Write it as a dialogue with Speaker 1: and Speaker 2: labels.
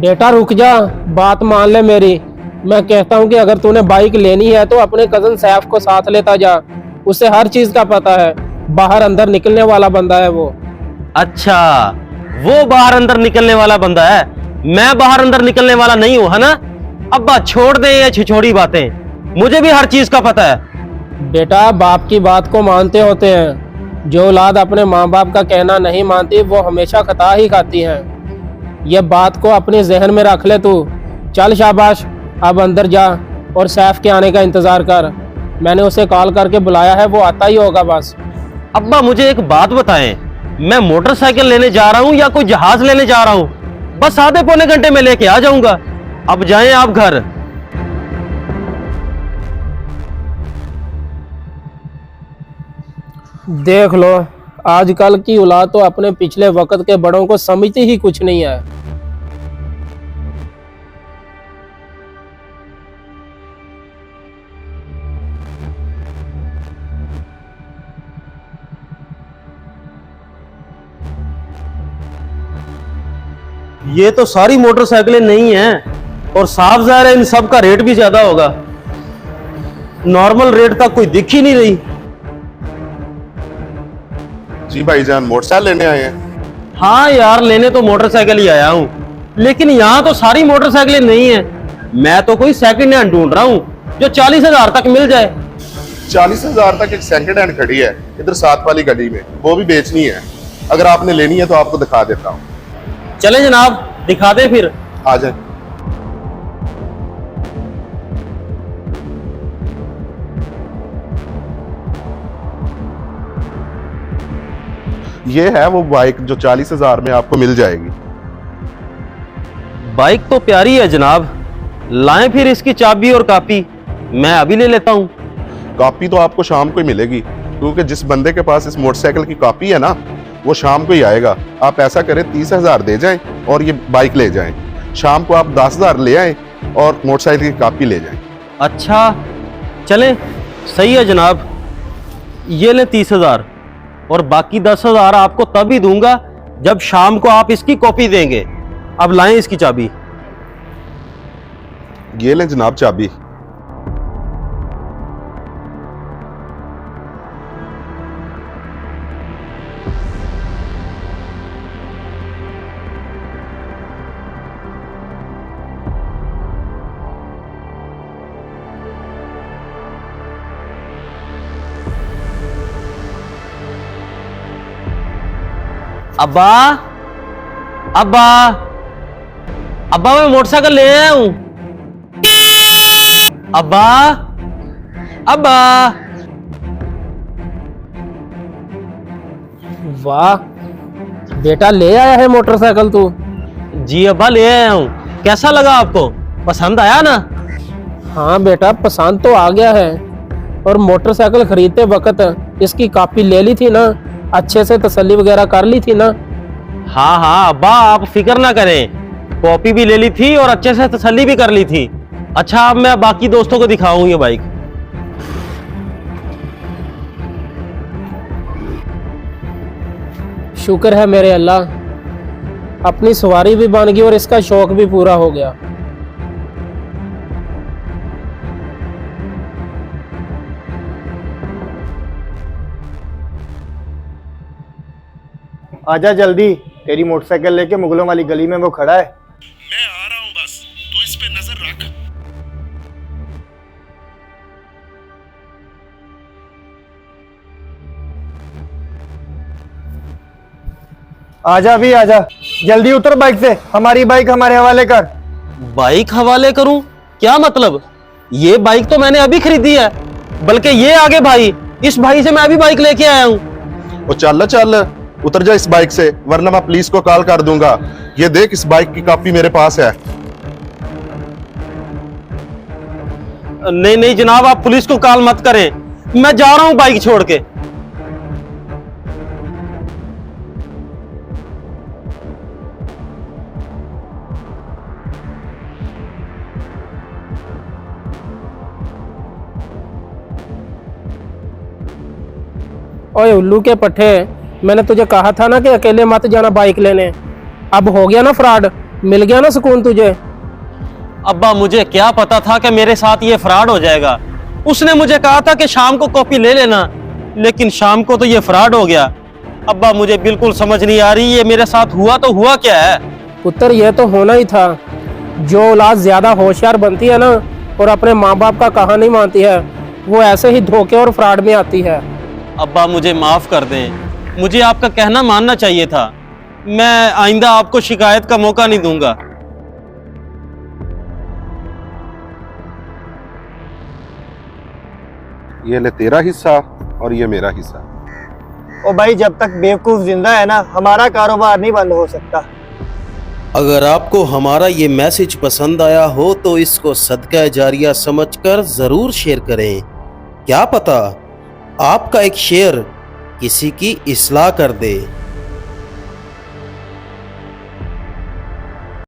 Speaker 1: बेटा रुक जा, बात मान ले मेरी। मैं कहता हूँ कि अगर तूने बाइक लेनी है तो अपने कजन सैफ को साथ लेता जा। उसे हर चीज का पता है, बाहर अंदर निकलने वाला बंदा है वो।
Speaker 2: अच्छा, वो बाहर अंदर निकलने वाला बंदा है, मैं बाहर अंदर निकलने वाला नहीं हूं, है ना। अब्बा छोड़ दे ये छिछोड़ी बातें, मुझे भी हर चीज का पता है।
Speaker 1: बेटा बाप की बात को मानते होते हैं, जो औलाद अपने माँ बाप का कहना नहीं मानती वो हमेशा खता ही खाती है। ये बात को अपने जहन में रख ले तू। चल शाबाश, अब अंदर जा और सैफ के आने का इंतजार कर। मैंने उसे कॉल करके बुलाया है, वो आता ही होगा बस।
Speaker 2: अब्बा मुझे एक बात बताएं, मैं मोटरसाइकिल लेने जा रहा हूं या कोई जहाज लेने जा रहा हूं? बस आधे पौने घंटे में लेके आ जाऊंगा। अब जाएं आप घर।
Speaker 1: देख लो, आजकल की औलाद तो अपने पिछले वक्त के बड़ों को समझती ही कुछ नहीं है।
Speaker 2: ये तो सारी मोटरसाइकिलें नहीं हैं और साफ ज़ाहिर है इन सब का रेट भी ज्यादा होगा। नॉर्मल रेट तक कोई दिख ही नहीं रही।
Speaker 3: जी भाईजान, मोटरसाइकिल लेने आए हैं?
Speaker 2: हाँ यार, लेने तो मोटरसाइकिल ही आया हूँ, लेकिन यहाँ तो सारी मोटरसाइकिलें नहीं है। मैं तो कोई सेकंड हैंड ढूंढ रहा हूँ जो 40,000 तक मिल जाए।
Speaker 3: 40,000 तक एक सेकंड हैंड खड़ी है इधर साथ वाली गली में, वो भी बेचनी है। अगर आपने लेनी है तो आपको दिखा देता हूँ।
Speaker 2: चले जनाब, दिखा दे फिर।
Speaker 3: आ जाए। ये है वो बाइक जो 40,000 में आपको मिल जाएगी।
Speaker 2: बाइक तो प्यारी है जनाब, लाएं फिर इसकी चाबी और कॉपी, मैं अभी ले लेता हूँ।
Speaker 3: कॉपी तो आपको शाम को ही मिलेगी, क्योंकि जिस बंदे के पास इस मोटरसाइकिल की कॉपी है ना, वो शाम को ही आएगा। आप ऐसा करें, 30,000 दे जाएं और ये बाइक ले जाएं। शाम को आप 10,000 ले आएं और मोटरसाइकिल की कॉपी ले जाएं।
Speaker 2: अच्छा चलें, सही है जनाब। ये लें 30,000 और बाकी 10,000 आपको तभी दूंगा जब शाम को आप इसकी कॉपी देंगे। अब लाएं इसकी चाबी।
Speaker 3: ये लें जनाब चाबी।
Speaker 2: अब्बा अब्बा अब्बा, मैं मोटरसाइकिल ले आया हूं। अब्बा अब्बा।
Speaker 1: वाह बेटा, ले आया है मोटरसाइकिल तू?
Speaker 2: जी अब्बा, ले आया हूं। कैसा लगा आपको, पसंद आया ना?
Speaker 1: हाँ बेटा, पसंद तो आ गया है। और मोटरसाइकिल खरीदते वक्त इसकी कॉपी ले ली थी ना, अच्छे से तसल्ली वगैरह कर ली थी ना?
Speaker 2: हाँ हाँ अब्बा, आप फिक्र ना करें, कॉपी भी ले ली थी और अच्छे से तसल्ली भी कर ली थी। अच्छा, अब मैं बाकी दोस्तों को दिखाऊं ये बाइक।
Speaker 1: शुक्र है मेरे अल्लाह, अपनी सवारी भी बन गई और इसका शौक भी पूरा हो गया।
Speaker 4: आजा जल्दी, तेरी मोटरसाइकिल लेके मुगलों वाली गली में वो खड़ा है।
Speaker 3: मैं आ रहा हूं, बस तू इस पे नजर रख।
Speaker 4: आजा भी आजा, जल्दी उतर बाइक से, हमारी बाइक हमारे हवाले कर।
Speaker 2: बाइक हवाले करूं? क्या मतलब? ये बाइक तो मैंने अभी खरीदी है, बल्कि ये आगे भाई, इस भाई से मैं अभी बाइक लेके आया हूं।
Speaker 3: वो चल चल, उतर जा इस बाइक से, वरना मैं पुलिस को कॉल कर दूंगा। ये देख, इस बाइक की कॉपी मेरे पास है।
Speaker 2: नहीं नहीं जनाब, आप पुलिस को कॉल मत करें, मैं जा रहा हूं बाइक छोड़ के।
Speaker 1: ओए उल्लू के पट्टे, मैंने तुझे कहा था ना कि अकेले मत जाना बाइक लेने। अब हो गया ना फ्रॉड, मिल गया ना सुकून तुझे?
Speaker 2: अब्बा मुझे क्या पता था कि मेरे साथ ये फ्रॉड हो जाएगा। उसने मुझे कहा था कि शाम को कॉपी ले लेना, लेकिन शाम को तो ये फ्रॉड हो गया। अब्बा मुझे बिल्कुल समझ नहीं आ रही ये मेरे साथ हुआ तो हुआ क्या है।
Speaker 1: पुत्र ये तो होना ही था। जो औलाद ज्यादा होशियार बनती है ना और अपने माँ बाप का कहा नहीं मानती है, वो ऐसे ही धोखे और फ्रॉड में आती है।
Speaker 2: अब्बा मुझे माफ कर दें, मुझे आपका कहना मानना चाहिए था। मैं आइंदा आपको शिकायत का मौका नहीं दूंगा।
Speaker 3: ये ले तेरा हिस्सा और ये मेरा हिस्सा।
Speaker 4: ओ भाई, जब तक बेवकूफ जिंदा है ना, हमारा कारोबार नहीं बंद हो सकता।
Speaker 2: अगर आपको हमारा ये मैसेज पसंद आया हो तो इसको सदका जारिया समझकर जरूर शेयर करें। क्या पता आपका एक शेयर किसी की इस्लाह कर दे।